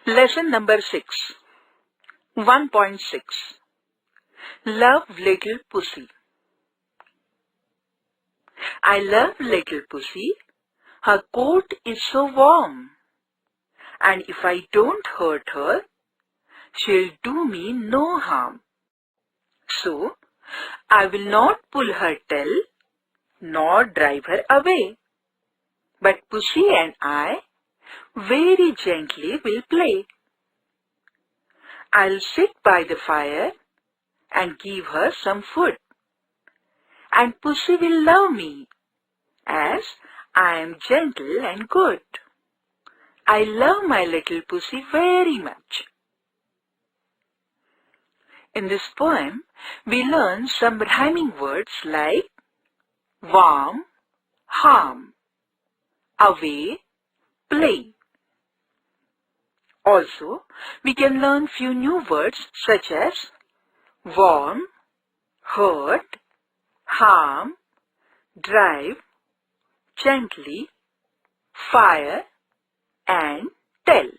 Lesson number 6. 1.6. Love little pussy. I love little pussy. Her coat is so warm. And if I don't hurt her, she'll do me no harm. So, I will not pull her tail, nor drive her away. But Pussy and I very gently will play. I'll sit by the fire and give her some food. And Pussy will love me, as I am gentle and good. I love my little Pussy very much. In this poem, we learn some rhyming words like warm, harm, away, play. Also, we can learn few new words such as warm, hurt, harm, drive, gently, fire, and tell.